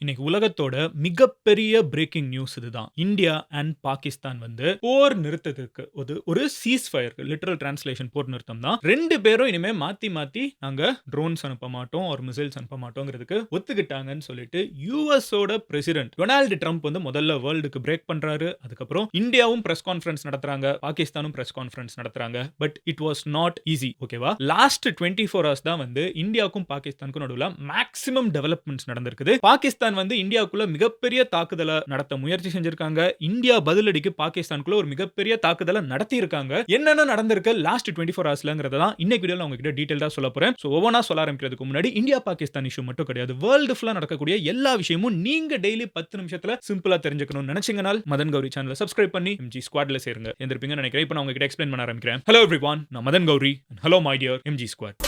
இன்னைக்கு உலகத்தோட மிகப்பெரிய பிரேக்கிங் நியூஸ் இதுதான். இந்தியா அண்ட் பாகிஸ்தான் வந்து போர் நிறுத்தத்துக்கு ஒரு சீஸ் ஃபயர் லிட்டரல் டிரான்ஸ்லேஷன் போர் நிறுத்தம் தான். 2 பேரும் இனிமே மாத்தி மாத்தி நாங்க ட்ரோன்ஸ் அனுப்ப மாட்டோம் ஒரு மிசைல்ஸ் அனுப்ப மாட்டோங்கிறதுக்கு ஒத்துக்கிட்டாங்கன்னு சொல்லிட்டு யுஎஸோட பிரசிடென்ட் டொனால்டு ட்ரம்ப் வந்து முதல்ல வேர்ல்டுக்கு பிரேக் பண்றாரு. அதுக்கப்புறம் இந்தியாவும் பிரஸ் கான்ஃபரன்ஸ் நடத்துறாங்க, பாகிஸ்தானும் பிரஸ் கான்ஃபரன்ஸ் நடத்துறாங்க. But it was not easy. ஓகேவா? லாஸ்ட் 24 ஹவர்ஸ் தான் வந்து இந்தியாவுக்கும் பாகிஸ்தானுக்கும் நடுவுல மேக்ஸிமம் டெவலப்மெண்ட்ஸ் நடந்திருக்குது. பாகிஸ்தான் வந்து இந்தியாவுக்குள்ள மிகப்பெரிய தாக்குதலை நடத்த முயற்சி செஞ்சிருக்காங்க. இந்தியா பதிலடிக்கு பாகிஸ்தானுக்குள்ள ஒரு மிகப்பெரிய தாக்குதலை நடத்தி இருக்காங்க. என்னென்ன நடந்திருக்கு லாஸ்ட் 24 ஹவர்ஸ்லங்கிறத தான் இன்னைக்கு வீடியோல உங்ககிட்ட டீடைலா சொல்ல போறேன். சோ ஒவ்வொன்றா சொல்ல ஆரம்பிக்கிறதுக்கு முன்னாடி இந்தியா பாகிஸ்தான் இஷ்யூ மட்டும் கிடையாது, வேர்ல்டு ஃபுல்லா நடக்கக்கூடிய எல்லா விஷயமும் நீங்க டெய்லி 10 நிமிஷத்துல சிம்பிளா தெரிஞ்சுக்கணும்னு நினைச்சீங்கன்னா மதன் கௌரி சேனலை சப்ஸ்கிரைப் பண்ணி எம்ஜி ஸ்குவாட்ல சேருங்க. எந்திருப்பீங்கன்னு நினைக்கிறேன். இப்போ நான் உங்ககிட்ட எக்ஸ்பிளைன் பண்ண ஆரம்பிக்கிறேன். ஹலோ எவ்ரிவான், நான் Madan Gowri. Hello my dear MG squad.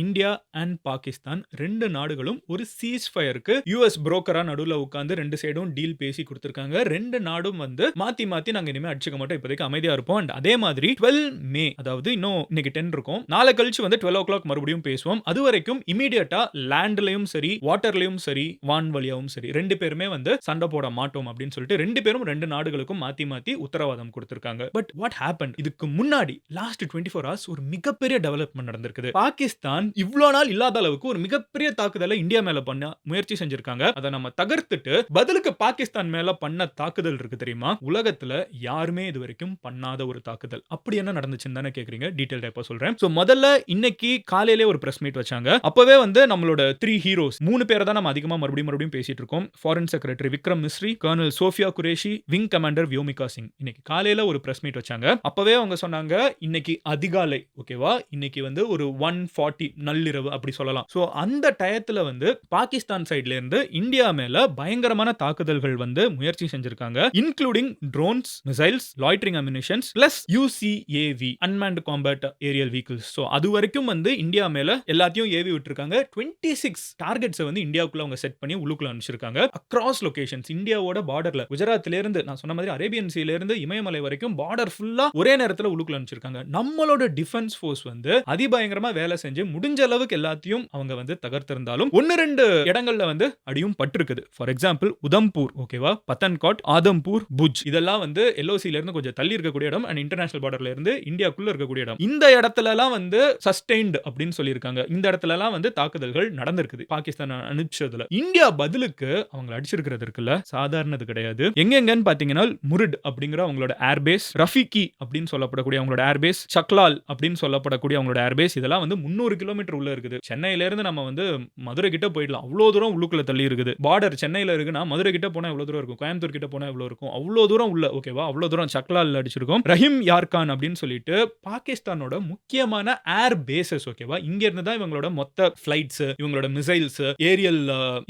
India and Pakistan 2 நாடுகளும் ஒரு சீஸ் ஃபயருக்கு யுஎஸ் புரோக்கரா நடுவுல உட்கார்ந்து 2 சைடும் டீல் பேசி கொடுத்திருக்காங்க. 2 நாடும் வந்து மாத்தி மாத்தி நாங்க இனிமே அடிச்சுக்க மாட்டோம், இப்போதைக்கு அமைதியா இருப்போம். அண்ட் அதே மாதிரி 12 மே, அதாவது இன்னும் இன்னைக்கு 10 இருக்கும், நாளை கழிச்சு வந்து 12 o'clock மறுபடியும் பேசுவோம். அது வரைக்கும் இமீடியட்டா லேண்ட்லயும் சரி வாட்டர்லயும் சரி வான் வழியாவும் சரி 2 பேருமே வந்து சண்டை போட மாட்டோம் அப்படின்னு சொல்லிட்டு 2 பேரும் 2 நாடுகளுக்கும் மாத்தி மாத்தி உத்தரவாதம் கொடுத்திருக்காங்க. But what happen? இதுக்கு முன்னாடி லாஸ்ட் 24 ஹவர்ஸ் ஒரு மிகப்பெரிய டெவலப்மெண்ட் நடந்திருக்குது. பாகிஸ்தான் இவ்வளவு நாள் இல்லாத அளவுக்கு ஒரு மிகப்பெரிய தாக்குதலை இந்தியா மேல பண்ண முயற்சி செஞ்சிருக்காங்க. அதை நம்ம தகர்த்துட்டு பதிலுக்கு பாகிஸ்தான் மேல பண்ண தாக்குதல் இருக்கு தெரியுமா? உலகத்துல யாருமே இது வரைக்கும் பண்ணாத ஒரு தாக்குதல். அப்படி என்ன நடந்துச்சுன்னு தானே கேக்குறீங்க? டீடைல் டைப்பா சொல்றேன். சோ முதல்ல இன்னைக்கு காலையிலே ஒரு பிரஸ் மீட் வச்சாங்க. அப்பவே வந்து நம்மளோட 3 ஹீரோஸ் 3 பேரை தான் நம்ம அதிகமா மறுபடியும் பேசிட்டு இருக்கோம். Foreign secretary Vikram Misri, colonel Sofia Qureshi, wing commander Vyomika Singh இன்னைக்கு காலையில ஒரு பிரஸ் மீட் வச்சாங்க. அப்பவே அவங்க சொன்னாங்க இன்னைக்கு அதிகாலை, ஓகேவா, இன்னைக்கு வந்து ஒரு 1:40 நள்ளிரவு அப்படி சொல்லலாம். சோ அந்த டயத்துல வந்து பாகிஸ்தான் சைடுல இருந்து இந்தியா மேல பயங்கரமான தாக்குதல்கள் வந்து முயற்சி செஞ்சிருக்காங்க. Including drones, missiles, loitering ammunitions plus UCAV unmanned combat aerial vehicles. So அது வரைக்கும் வந்து இந்தியா மேல எல்லாத்தையும் ஏவி விட்டுருக்காங்க. 26 டார்கெட்ஸ் வந்து இந்தியாவுக்குள்ள அவங்க செட் பண்ணி உள்ளுக்குள்ள அனுப்பிச்சிருக்காங்க. அக்ராஸ் லொகேஷன்ஸ் இந்தியாவோட பார்டர்ல, குஜராத்ல இருந்து நான் சொன்ன மாதிரி அரேபியன் சீல இருந்து இமயமலை வரைக்கும் பார்டர் ஃபுல்லா ஒரே நேரத்துல உள்ளுக்குள்ள அனுப்பிச்சிருக்காங்க. நம்மளோட டிஃபென்ஸ் ஃபோர்ஸ் வந்து அதிபயங்கரமா வேலை செஞ்சு முடிஞ்ச அளவுக்கு எல்லாத்தையும் அவங்க வந்து தகர்த்திருந்தாலும் 1-2 இடங்கள்ல வந்து அடியும் பட்டிருக்குது. ஃபார் எக்ஸாம்பிள் உதம்பூர், ஓகேவா, பத்தன்காட், ஆதம்பூர், புஜ் இதெல்லாம் வந்து எல்ஓசில இருந்து கொஞ்சம் தள்ளி இருக்கக்கூடிய இடம் அண்ட் இன்டர்நேஷனல் பார்டர்ல இருந்து இந்தியாக்குள்ள இருக்கக்கூடிய இடம். இந்த இடத்துல எல்லாம் வந்து சஸ்டெயின்ட் அப்படின்னு சொல்லியிருக்காங்க. இந்த இடத்துல எல்லாம் வந்து தாக்குதல்கள் நடந்திருக்குது பாகிஸ்தான் அனுப்பிச்சதுல. இந்தியா பதிலுக்கு அவங்க அடிச்சிருக்கிறது இருக்குல்ல, சாதாரணது கிடையாது. எங்கெங்கன்னு பாத்தீங்கன்னா முரிட் அப்படிங்கிற அவங்களோட ஏர்பேஸ், ரஃபிகி அப்படின்னு சொல்லப்படக்கூடிய அவங்களோட ஏர்பேஸ், சக்லால் அப்படின்னு சொல்லப்படக்கூடிய அவங்களோட ஏர்பேஸ் இதெல்லாம் வந்து 300 கிலோமீட்டர் உள்ள இருக்குது. சென்னையில இருந்து நம்ம வந்து மதுரை கிட்ட போயிடலாம், அவ்வளவு தூரம் உள்ளுக்குள்ள தள்ளி இருக்குது. பார்டர் சென்னையில இருக்குன்னா மதுரை கிட்ட போனா எவ்வளவு தூரம் இருக்கும், கோயம்புத்தூர் கிட்ட போனா எவ்வளவு இருக்கும், அவ்வளவு தூரம் உள்ள, ஓகேவா, அவ்வளவு தூரம் சக்லால் அடிச்சிருக்கோம். ரஹீம் யார்கான் அப்படின்னு சொல்லிட்டு பாகிஸ்தானோட முக்கியமான ஏர் பேசஸ், ஓகேவா, இங்க இருந்து தான் இவங்களோட மொத்த ஃபிளைட்ஸ், இவங்களோட மிசைல்ஸ், ஏரியல்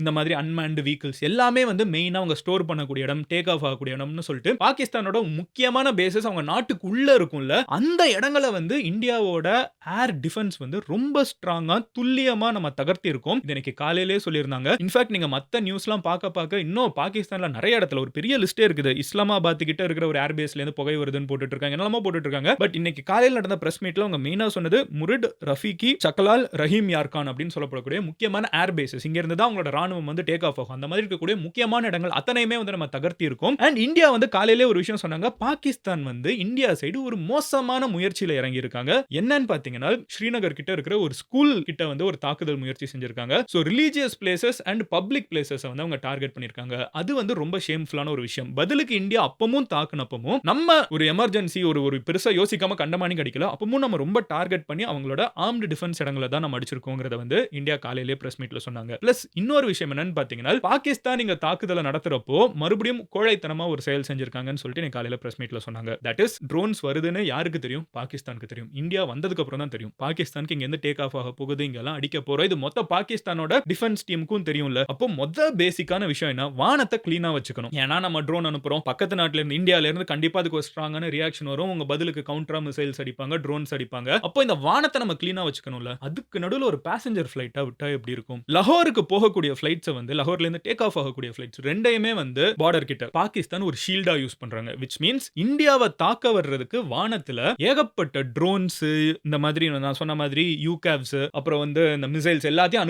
இந்த மாதிரி அன்மேன்டு வெஹிக்கிள்ஸ் எல்லாமே வந்து மெயினா அவங்க ஸ்டோர் பண்ணக்கூடிய இடம், டேக் ஆஃப் ஆகக்கூடிய இடம்னு சொல்லிட்டு பாகிஸ்தானோட முக்கியமான பேசஸ் அவங்க நாட்டுக்கு உள்ள இருக்கும்ல, அந்த இடங்களை வந்து இந்தியாவோட ஏர் டிஃபென்ஸ் வந்து ரொம்ப ஸ்ட்ராங்கா துல்லியமா நம்ம தகர்த்தி இருக்கோம். இது எனக்கு காலையிலேயே சொல்லியிருந்தாங்க. இன்ஃபேக்ட் நீங்க மத்த நியூஸ்லாம் பார்க்க இன்னும் பாகிஸ்தான்ல நிறைய இடத்துல ஒரு பெரிய லிஸ்டே இருக்குது. இஸ்லாமாபாத் கிட்ட இருக்கிற ஒரு ஏர்பேஸ்ல இருந்து புகை வருதுன்னு போட்டுட்டு இருக்காங்க, என்னெல்லாமோ போட்டுட்டு இருக்காங்க. பட் இன்னைக்கு காலையில் நடந்த பிரஸ் மீட்ல அவங்க மெயினா சொன்னது முரிட், ரஃபிகி, சக்கலால், ரஹீம் யார்கான் அப்படின்னு சொல்லப்படக்கூடிய முக்கியமான ஏர்பேசஸ். இங்க இருந்து தான் அவங்களோட ராணுவம் வந்து டேக் ஆஃப் ஆகும். அந்த மாதிரி இருக்கக்கூடிய முக்கியமான இடங்கள் அத்தனையுமே வந்து நம்ம தகர்த்தி இருக்கோம். அண்ட் இந்தியா வந்து காலையிலே ஒரு விஷயம் சொன்னாங்க, பாகிஸ்தான் வந்து இந்தியா சைடு ஒரு மோசமான முயற்சியில இறங்கி இருக்காங்க. என்னன்னு பாத்தீங்கன்னா ஸ்ரீநகர் கிட்ட இருக்கிற ஒரு ஸ்கூல் கிட்ட வந்து ஒரு தாக்குதல் முயற்சி செஞ்சிருக்காங்க. So religious places and public places வந்து அவங்க டார்கெட் பண்ணிருக்காங்க. அது வந்து ரொம்ப ஷேம்ஃபுல்லான ஒரு விஷயம். பதிலுக்கு இந்தியா அப்பமும் தாக்குனப்பமும் நம்ம ஒரு எமர்ஜென்சி ஒரு பெருசா யோசிக்காம கண்டமானி அடிக்கல, அப்பமும் நம்ம ரொம்ப டார்கெட் பண்ணி அவங்களோட ஆர்ம்டு டிஃபென்ஸ் இடங்களை தான் நம்ம அடிச்சிருக்கோங்கிறத வந்து இந்தியா காலையிலே பிரஸ் மீட்ல சொன்னாங்க. பிளஸ் இன்னொரு விஷயம் என்னன்னு பாத்தீங்கன்னா பாகிஸ்தான் இங்க தாக்குதலை நடத்துறப்போ மறுபடியும் கோழைத்தனமா ஒரு செயல் செஞ்சிருக்காங்கன்னு சொல்லிட்டு நீ காலையில பிரஸ் மீட்ல சொன்னாங்க. தட் இஸ் ட்ரோன்ஸ் வருதுன்னு யாருக்கு தெரியும்? பாகிஸ்தானுக்கு தெரியும். இந்தியா வந்ததுக்கு அப்புறம் தான் தெரியும் பாகிஸ்தானுக்கு இங்க இருந்து டேக் ஆஃப் ஆக போகுது, இங்கெல்லாம் அடிக்க போறோம். இது மொத்த பாகிஸ்தானோட டிஃபென்ஸ் டீமுக்கும் தெரியும்ல. அப்போ மொத்த பேசிக்கான விஷயம் என்ன? வானத்தை கிளீனா வச்சுக்கணும். ஏன்னா நம்ம ட்ரோன் அனுப்புறோம் பக்கத்து நாட்டுல இருந்து, இந்தியால இருந்து, கண்டிப்பா அதுக்கு ஒரு ஸ்ட்ராங்கான ரியாக்ஷன் வரும். உங்க பதிலுக்கு கவுண்டரா மிசைல்ஸ் அடிப்பாங்க, ட்ரோன்ஸ் அடிப்பாங்க. அப்போ இந்த வானத்தை நம்ம கிளீனா வச்சுக்கணும்ல. அதுக்கு நடுவுல ஒரு பேசஞ்சர் ஃபிளைட்டா விட்டா எப்படி இருக்கும்? லாகூருக்கு போகக்கூடிய ஃபிளைட்ஸ் வந்து லாகூர்ல இருந்து டேக் ஆஃப் ஆகக்கூடிய ஃபிளைட்ஸ் ரெண்டையுமே வந்து பார்டர் கிட்ட பாகிஸ்தான் ஒரு ஷீல்டா யூஸ் பண்றாங்க. which means இந்தியாவை தாக்க வர்றதுக்கு வானத்துல ஏகப்பட்ட ட்ரோன்ஸ், இந்த மாதிரி நான் சொன்ன மாதிரி யூகேவ் ஏவ்ஸ் அப்புறம் வந்து இந்த மிசைல்ஸ் எல்லாத்தையும்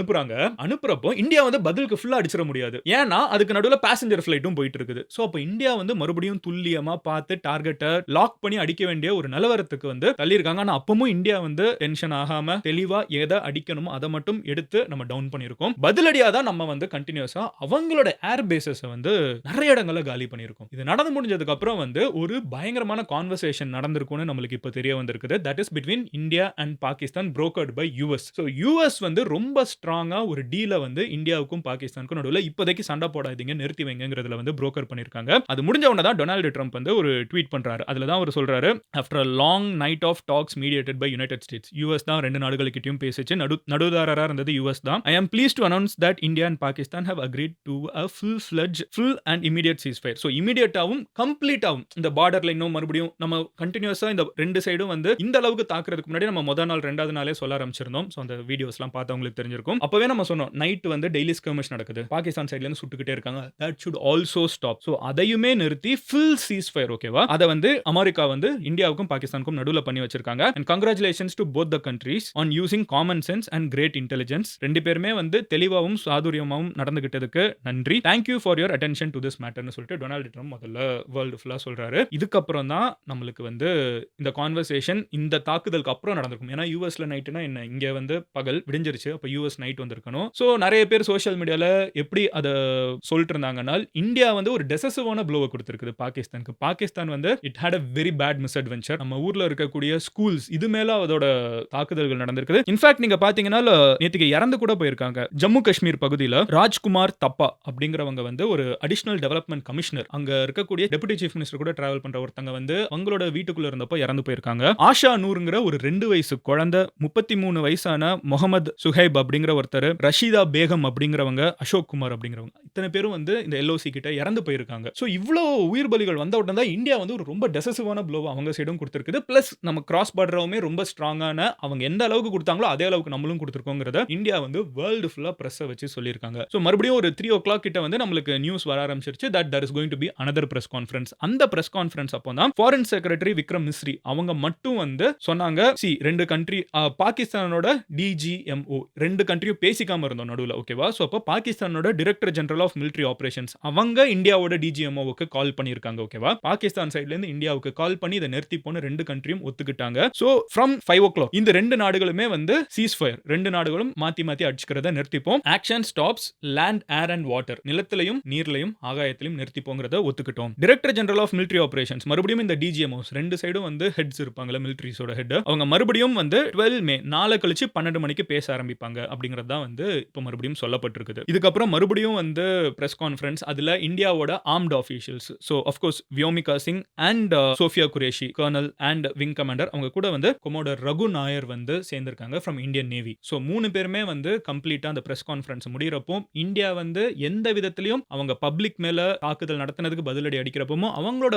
அனுப்புறப்போ இந்தியா வந்து பதிலுக்கு ஃபுல்லா அடிச்சிட முடியாது. ஏன்னா அதுக்கு நடுவுல பேசஞ்சர் ஃபிளைட்டும் போயிட்டு இருக்குது. சோ அப்ப இந்தியா வந்து மறுபடியும் துல்லியமா பார்த்து டார்கெட்ட லாக் பண்ணி அடிக்க வேண்டிய ஒரு நிலவரத்துக்கு வந்து தள்ளியிருக்காங்க. ஆனா அப்பவும் இந்தியா வந்து டென்ஷன் ஆகாம தெளிவா எத அடிக்கணுமோ அத மட்டும் எடுத்து நம்ம டவுன் பண்ணியிருக்கோம். பதிலடியா தான் நம்ம வந்து கன்டினியூஸா அவங்களோட ஏர் பேஸஸ வந்து நெறைய இடங்கள்ல காலி பண்ணியிருக்கோம். இது நடந்து முடிஞ்சதுக்கு அப்புறம் வந்து ஒரு பயங்கரமான கான்வர்சேஷன் நடந்திருக்கும்னு நம்மளுக்கு இப்ப தெரிய வந்திருக்குது. That is between India and Pakistan brokered by US. So US வந்து ரொம்ப ஸ்ட்ராங்கா ஒரு டீல வந்து இந்தியாவுக்கும் பாகிஸ்தானுக்கும் நடுவுல இப்போதைக்கு சண்டை போடாதீங்க, நிறுத்தி வைங்கங்கிறதுல வந்து புரோக்கர் பண்ணியிருக்காங்க. அது முடிஞ்ச உடனே தான் டொனால்டு ட்ரம்ப் வந்து ஒரு ட்வீட் பண்றாரு. அதுல தான் அவர் சொல்றாரு, after a long night of talks mediated by United States. US தான் 2 நாடுகளுக்கிட்டயும் பேசிச்சு. நடுதாரரா இருந்தது யுஎஸ் தான். I am pleased to announce that India and Pakistan have agreed to a full and immediate ceasefire. So இமிடியேட்டாவும் கம்ப்ளீட்டாவும் இந்த பார்டர்ல இன்னும் மறுபடியும் நம்ம கண்டினியூஸா இந்த 2 சைடும் வந்து இந்த அளவுக்கு தாக்குறதுக்கு முன்னாடி நம்ம முதல் நாள் 2வது நாளே சொல்ல ஆரம்பிச்சிருந்தோம். சோ அந்த வீடியோஸ்லாம் பார்த்தவங்களுக்கு தெரிஞ்சிருக்கும். அப்பவே நம்ம சொன்னோம் நைட் வந்து டெய்லி ஸ்கர்மிஷ் நடக்குது. பாகிஸ்தான் சைடுல இருந்து சுட்டுக்கிட்டே இருக்காங்க. That should also stop. So அதையுமே நிறுத்தி full ceasefire ஓகேவா? அத வந்து அமெரிக்கா வந்து இந்தியாவுக்கும் பாகிஸ்தானுக்கும் நடுவுல பண்ணி வச்சிருக்காங்க. And congratulations to both the countries on using common sense and great intelligence. ரெண்டு பேருமே வந்து தெளிவாவும் சாதுரியமாவும் நடந்துகிட்டதுக்கு நன்றி. Thank you for your attention to this matter னு சொல்லிட்டு டொனால்டு ட்ரம்ப் முதல்ல வேர்ல்டு ஃபுல்லா சொல்றாரு. இதுக்கப்புறம் தான் நம்மளுக்கு வந்து இந்த கான்வர்சேஷன் இந்த தாக்குதலுக்கு அப்புறம் நடந்திருக்கும். ஏன்னா யுஎஸ்ல நைட்னா என்ன, இங்க வந்து பகல் விடிஞ்சிருச்சு. அப்ப யுஎஸ் நைட் வந்திருக்கணும். சோ நிறைய பேர் சோஷியல் மீடியால எப்படி அத சொல்லிட்டு இருந்தாங்கன்னா இந்தியா வந்து ஒரு டெசிசிவான ப்ளோவ கொடுத்திருக்குது பாகிஸ்தானுக்கு. பாகிஸ்தான் வந்து it had a very bad misadventure. நம்ம ஊர்ல இருக்கக்கூடிய ஸ்கூல்ஸ் இது மேல அதோட தாக்குதல்கள் நடந்திருக்குது. இன்ஃபேக்ட் நீங்க பாத்தீங்கன்னா நேத்துக்கு இறந்து கூட போயிருக்காங்க. ஜம்மு காஷ்மீர் பகுதியில ராஜ்குமார் தப்பா அப்படிங்கிறவங்க வந்து ஒரு அடிஷனல் டெவலப்மெண்ட் கமிஷனர், அங்க இருக்கக்கூடிய டெபுட்டி சீஃப் மினிஸ்டர் கூட டிராவல் பண்ற ஒருத்தங்க வந்து அவங்களோட வீட்டுக்குள்ள இருந்தப்போ இறந்து போயிருக்காங்க. ஆஷா நூர்ங்கிற ஒரு 2 வயசு குழந்தை, 33 வயசான முகமது சுஹைப் அப்படிங்கிற ஒருத்தர், ரஷீதா பேகம் அப்படிங்கிறவங்க, அசோக் குமார் அப்படிங்கிறவங்க, இத்தனை பேரும் வந்து இந்த எல்ஓசி கிட்ட இறந்து போயிருக்காங்க. சோ இவ்ளோ உயிர் பலிகள் வந்த உடனே தான் இந்தியா வந்து ஒரு ரொம்ப டெசிசிவான ப்ளோவ அவங்க சைடும் கொடுத்திருக்குது. பிளஸ் நம்ம கிராஸ் பார்டரவுமே ரொம்ப ஸ்ட்ராங்கான அவங்க எந்த அளவுக்கு கொடுத்தாங்களோ அதே அளவுக்கு நம்மளும் கொடுத்திருக்கோங்கிறத இந்தியா வந்து வேர்ல்டு ஃபுல்லா பிரஸ் வச்சு சொல்லியிருக்காங்க. சோ மறுபடியும் ஒரு 3 o'clock கிட்ட வந்து நம்மளுக்கு நியூஸ் வர ஆரம்பிச்சிருச்சு that there is going to be another press conference. அந்த பிரஸ் கான்ஃபரன்ஸ் அப்போ தான் ஃபாரின் செக்ரட்டரி விக்ரம் மிஸ்ரி அவங்க மட்டும் வந்து சொன்னாங்க, சி 2 கண்ட்ரி பாகிஸ்தானோட டிஜிஎம்ஓ 2 கண்ட்ரியும் பேசிக்காம இருந்தோம் நடுவுல ஓகேவா. சோ அப்போ பாகிஸ்தானோட director general of military operations அவங்க இந்தியாவோட டிஜிஎம்ஓவுக்கு கால் பண்ணியிருக்காங்க ஓகேவா. பாகிஸ்தான் சைடுல இருந்து இந்தியாவுக்கு கால் பண்ணி இதை நிறுத்தி போன 2 கண்ட்ரியும் ஒத்துக்கிட்டாங்க. சோ ஃப்ரம் 5 o'clock இந்த 2 நாடுகளுமே வந்து சீஸ்ஃபயர், 2 நாடுகளும் மாத்தி மாத்தி அடிச்சுக்கிறத நிறுத்திப்போம். Action stops land air and water, நிலத்திலையும் நீர்லையும் ஆகாயத்திலையும் நிறுத்திப்போங்கிறத ஒத்துக்கிட்டோம். Director general of military operations மறுபடியும் இந்த டிஜிஎம்ஓஸ் 2 சைடும் வந்து ஹெட்ஸ் இருப்பாங்கல, மிலிட்டரிஸோட ஹெட், அவங்க மறுபடியும் வந்து 12 மே நாளை கழிச்சு 12 மணிக்கு பேச ஆரம்பிப்பாங்க அப்படிங்கிறது தான் வந்து இப்போ மறுபடியும் சொல்லப்பட்டிருக்குது. இதுக்கப்புறம் மறுபடியும் வந்து பிரஸ் கான்ஃபரன்ஸ், அதுல இந்தியாவோட armed officials, so of course Vyomika Singh and Sofia Qureshi colonel and wing commander, அவங்க கூட வந்து கொமோடர் ரகு நாயர் வந்து சேர்ந்திருக்காங்க ஃப்ரம் இந்தியன் நேவி. சோ 3 பேருமே வந்து கம்ப்ளீட்டா அந்த பிரஸ் கான்ஃபரன்ஸ் முடியறப்போ இந்தியா வந்து எந்த விதத்திலையும் அவங்க பப்ளிக் மேல தாக்குதல் நடத்தினதுக்கு பதிலடி அடிக்கிறப்போ அவங்களோட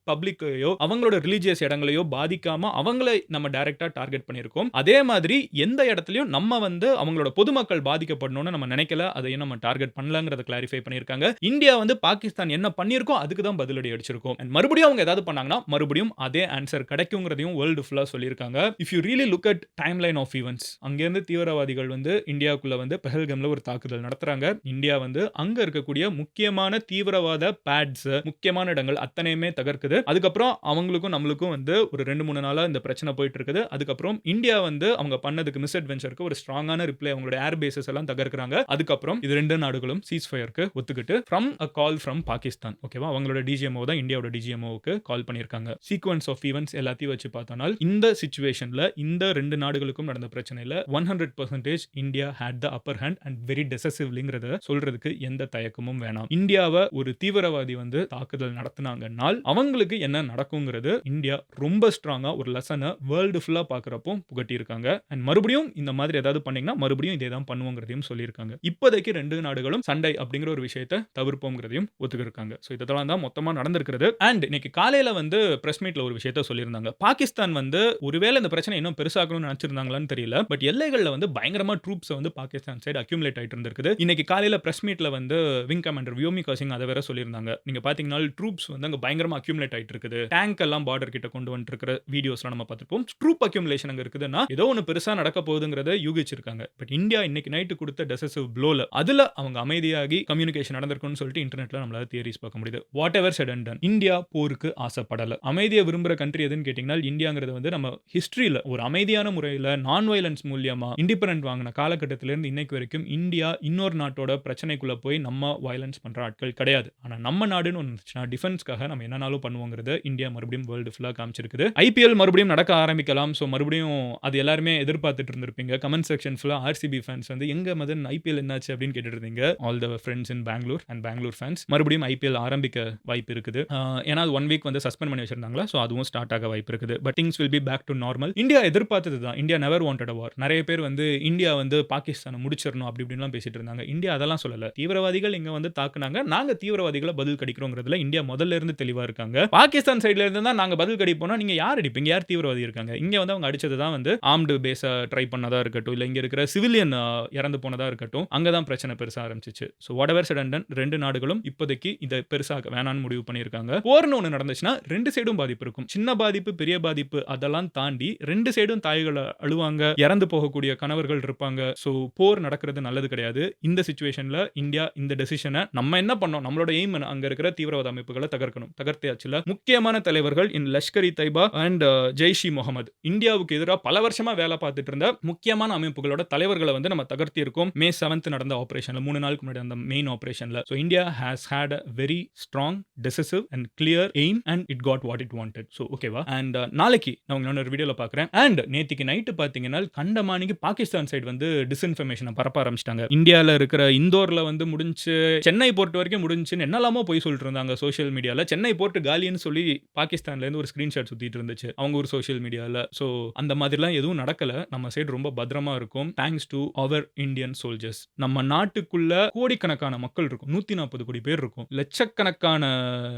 பப்ளிக்கையோ அவங்களோட ரிலீஜியஸ் இடங்களையோ பாதிக்காம அவங்களை நம்ம டைரக்டா டார்கெட் பண்ணியிருக்கோம். அதே மாதிரி எந்த இடத்துலயும் நம்ம வந்து அவங்களோட பொதுமக்கள் பாதிக்கப்படணும்னு நம்ம நினைக்கல, அதையும் நம்ம டார்கெட் பண்ணலங்கிறத கிளாரிஃபை பண்ணியிருக்காங்க. இந்தியா வந்து பாகிஸ்தான் என்ன பண்ணியிருக்கோ அதுக்கு தான் பதிலடி அடிச்சிருக்கோம். மறுபடியும் அவங்க ஏதாவது பண்ணாங்கன்னா மறுபடியும் அதே ஆன்சர் கிடைக்குங்கிறதையும் வேர்ல்டு ஃபுல்லா சொல்லியிருக்காங்க. If you really look at time line of events, அங்கிருந்து தீவிரவாதிகள் வந்து இந்தியாவுக்குள்ள வந்து பெஹல்கம்ல ஒரு தாக்குதல் நடத்துறாங்க. இந்தியா வந்து அங்க இருக்கக்கூடிய முக்கியமான தீவிரவாத பேட்ஸ், முக்கியமான இடங்கள் அத்தனையுமே தகர்க்குது. அதுக்கப்புறம் அவங்களுக்கும் நம்மளுக்கும் வந்து ஒரு 2-3 நாளா இந்த பிரச்சனை போயிட்டு இருக்குது. அதுக்கப்புறம் இந்தியா வந்து அவங்க பண்ணதுக்கு மிஸ் அட்வென்ச்சருக்கு ஒரு ஸ்ட்ராங்கான ரிப்ளை, அவங்களோட ஏர் பேசஸ் எல்லாம் தகர்க்கறாங்க. அதுக்கப்புறம் இது 2 நாடுகளும் சீஸ் ஃபயருக்கு ஒத்துக்கிட்டு from a call from Pakistan ஓகேவா, அவங்களோட டிஜிஎம்ஓ தான் இந்தியாவோட டிஜிஎம்ஓவுக்கு கால் பண்ணியிருக்காங்க. சீக்வென்ஸ் ஆஃப் ஈவென்ட்ஸ் எல்லாத்தையும் வச்சு பார்த்தானால் இந்த சிச்சுவேஷன்ல இந்த 2 நாடுகளுக்கும் நடந்த பிரச்சனையில 100% India had the upper hand and very டெசிசிவ்லிங்கிறத சொல்றதுக்கு எந்த தயக்கமும் வேணாம். இந்தியாவை ஒரு தீவிரவாதி வந்து தாக்குதல் நடத்தினாங்கன்னால் அவங்களுக்கு என்ன நடக்குங்கிறது இந்தியா ரொம்ப ஸ்ட்ராங்கா ஒரு லெசனை வேர்ல்டு ஃபுல்லா பார்க்கறப்போ புகட்டி இருக்காங்க. அண்ட் மறுபடியும் இந்த மாதிரி ஏதாவது பண்ணீங்கன்னா மறுபடியும் இதே தான் பண்ணுவோங்கிறதையும் சொல்லியிருக்காங்க. இப்போதைக்கு 2 நாடுகளும் சண்டை அப்படிங்கிற ஒரு விஷயத்தை தவிர்ப்போங்கிறதையும் ஒத்துக்கிருக்காங்க. ஸோ இதெல்லாம் தான் மொத்தமா நடந்திருக்கிறது. அண்ட் இன்னைக்கு காலையில வந்து பிரஸ் மீட்ல ஒரு விஷயத்தை சொல்லியிருந்தாங்க. பாகிஸ்தான் வந்து ஒருவேளை இந்த பிரச்சனை இன்னும் பெருசாக்கணும்னு நினைச்சிருந்தாங்களான்னு தெரியல, பட் எல்லைகள்ல வந்து பயங்கரமா ட்ரூப்ஸ் வந்து பாகிஸ்தான் சைடு அக்யூமுலேட் ஆயிட்டு இருந்திருக்குது. இன்னைக்கு காலையில பிரஸ் மீட்ல வந்து விங் கமாண்டர் வியோமிகா சிங் அதை வேற சொல்லியிருந்தாங்க. நீங்க பாத்தீங்கன்னா ட்ரூப்ஸ் வந்து அங்க பயங்கரமா அக்யூமுலேட் ஆயிட்டு இருக்குது. டேங்க் எல்லாம் பார்டர் கிட்ட கொண்டு வந்துட்டு இருக்கிற வீடியோஸ்லாம் நம்ம பார்த்திருப்போம். ட்ரூப் அக்யூமுலேஷன் அங்க இருக்குதுன்னா ஏதோ ஒன்று பெருசா தான் நடக்க போகுதுங்கிறத யூகிச்சிருக்காங்க. பட் இந்தியா இன்னைக்கு நைட் கொடுத்த டெசிசிவ் ப்ளோல அதுல அவங்க அமைதியாகி கம்யூனிகேஷன் நடந்திருக்கும்னு சொல்லிட்டு இன்டர்நெட்ல நம்மளால தியரிஸ் பார்க்க முடியுது. What ever said and ton, India போருக்கு ஆசைப்படல. அமைதியை விரும்புற கண்ட்ரி எதுன்னு கேட்டீங்கன்னா இந்தியாங்கிறது வந்து நம்ம ஹிஸ்டரியில ஒரு அமைதியான முறையில் நான் வயலன்ஸ் மூலியமா இண்டிபெண்டன்ட் வாங்கின காலகட்டத்திலிருந்து இன்னைக்கு வரைக்கும் இந்தியா இன்னொரு நாட்டோட பிரச்சனைக்குள்ள போய் நம்ம வயலன்ஸ் பண்ற ஆட்கள் கிடையாது. ஆனா நம்ம நாடுன்னு ஒன்று இருந்துச்சுன்னா டிஃபென்ஸ்க்காக நம்ம என்னனாலும் பண்ணுவோங்கிறது இந்தியா மறுபடியும் வேர்ல்டு ஃபுல்லா காமிச்சிருக்குது. ஐபிஎல் மறுபடியும் நடக்க ஆரம்பிக்கலாம். ஸோ மறுபடியும் அது எல்லாருமே எதிர்பார்த்துட்டு இருந்திருப்பீங்க. கமெண்ட் செக்ஷன் ஃபுல்லா ஆர்சிபி ஃபேன்ஸ் வந்து எங்க மதன் ஐபிஎல் என்னாச்சு அப்படின்னு கேட்டுட்டு இருந்தீங்க. All the friends in Bangalore and Bangalore fans, மறுபடியும் ஐபிஎல் ஆரம்பிக்க வாய்ப்பு இருக்குது. ஏன்னா அது 1 வீக் வந்து சஸ்பெண்ட் பண்ணி வச்சிருந்தாங்களா, ஸோ அதுவும் ஸ்டார்ட் ஆக வாய்ப்பு இருக்குது. But things will be back to normal. India எதிர்பார்த்தது தான். India never wanted a war. நிறைய பேர் வந்து இந்தியா வந்து பாகிஸ்தானை முடிச்சிடணும் அப்படி இப்படின்லாம் பேசிட்டு இருந்தாங்க. இந்தியா அதெல்லாம் சொல்லல. தீவிரவாதிகள் இங்க வந்து தாக்குனாங்க, நாங்க தீவிரவாதிகளை பதில் கடிக்கிறோங்கிறதுல இந்தியா முதல்ல இருந்து தெளிவா இருக்காங்க. பாகிஸ்தான் சைடுல இருந்து தான் நாங்க பதில் கடிப்போம்னா நீங்க யார் அடிப்பீங்க, யார் தீவிரவாதி இருக்காங்க? இங்க வந்து அவங்க அடிச்சது தான் வந்து ஆர்ம்டு பேஸ ட்ரை பண்ணதா இருக்கட்டும், இல்ல இங்க இருக்கிற சிவிலியன் இறந்து போனதா இருக்கட்டும், அங்கதான் பிரச்சனை பெருசா ஆரம்பிச்சிச்சு. So what ever said and ton, 2 நாடுகளும் இப்போதைக்கு இதை பெருசாக வேணான்னு முடிவு பண்ணியிருக்காங்க. போர்னு ஒன்று நடந்துச்சுன்னா 2 சைடும் பாதிப்பு இருக்கும். சின்ன பாதிப்பு, பெரிய பாதிப்பு அதெல்லாம் தாண்டி 2 சைடும் தாய்கள் அழுவாங்க, இறந்து போகக்கூடிய கணவர்கள் இருப்பாங்க. ஸோ போர் நடக்கிறது நல்லது கிடையாது. இந்த சிச்சுவேஷன்ல இந்தியா இந்த டெசிஷனை நம்ம என்ன பண்ணோம், நம்மளோட எய்ம் அங்க இருக்கிற தீவிரவாத அமைப்புகளை தகர்க்கணும். தகர்த்தியாச்சுல முக்கியமான தலைவர்கள் இன் லஷ்கர் இ தைபா அண்ட் ஜெய்ஷ் இ முகமது, இந்தியாவுக்கு எதிராக பல வருஷமா வேலை பார்த்துட்டு இருந்த முக்கியமான அமைப்புகளோட தலைவர்களை வந்து நம்ம தகர்த்தி இருக்கோம். மே 7 நடந்த ஆபரேஷன்ல, 3 நாளுக்கு முன்னாடி அந்த மெயின் ஆபரேஷன்ல. So India has had a very strong, decisive and clear aim and it got what it wanted. So ஓகேவா? அண்ட் நாளைக்கு நான் உங்களை ஒரு வீடியோல பார்க்குறேன். அண்ட் நேத்திக்கு நைட்டு பார்த்தீங்கன்னா கண்டமானிக்கு பாகிஸ்தான் சைடு வந்து டிஸ்இன்ஃபர்மேஷனை பரப்ப ஆரம்பிச்சிட்டாங்க. இந்தியாவில் இருக்கிற இந்தோர்ல வந்து முடிஞ்சு, சென்னை போர்ட் வரைக்கும் முடிஞ்சுன்னு என்னெல்லாமோ போய் சொல்லிட்டு இருந்தாங்க சோஷியல் மீடியால. சென்னை போர்ட் காலின்னு சொல்லி பாகிஸ்தான்ல இருந்து ஒரு ஸ்கிரீன்ஷாட் சுத்திட்டு இருந்துச்சு அவங்க ஒரு சோஷியல் மீடியால. ஸோ அந்த மாதிரிலாம் எதுவும் நடக்கல. நம்ம சைடு ரொம்ப பத்திரமா இருக்கும். Thanks to our Indian soldiers. நம்ம நாட்டுக்குள்ள கோடிக்கணக்கான மக்கள் இருக்கும். 140 கோடி பேர் இருக்கும். லட்சக்கணக்கான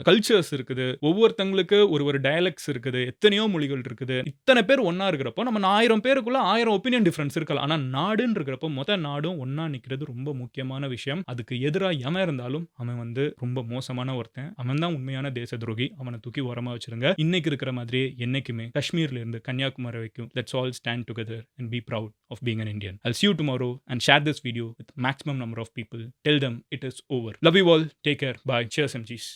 கல்ச்சர்ஸ் இருக்குது. ஒவ்வொருத்தங்களுக்கு ஒரு டயலெக்ட்ஸ் இருக்குது. எத்தனையோ மொழிகள் இருக்குது. இத்தனை பேர் ஒன்னா இருக்கிறப்போ நம்ம 1000 பேருக்குள்ள 1000 ஒப்பீனியன் டிஃபரன்ஸ் இருக்கலாம். ஆனா நாடுன்னு இருக்கிறப்போ மொத்த நாடும் ஒன்னா நிக்கிறது ரொம்ப முக்கியமான விஷயம். அதுக்கு எதிராக எவன் இருந்தாலும் அவன் வந்து ரொம்ப மோசமான ஒருத்தன். அவன் தான் உண்மையான தேச துரோகி. அவனை தூக்கி ஓரமா வச்சிருங்க. இன்னைக்கு இருக்கிற மாதிரியே என்னைக்குமே காஷ்மீர்ல இருந்து கன்னியாகுமரி வரைக்கும் let's all stand together and be proud of being an Indian. I'll see you tomorrow and share this video with maximum number of people. Tell them it is over. Love you all. Take care. Bye. Cheers MGs.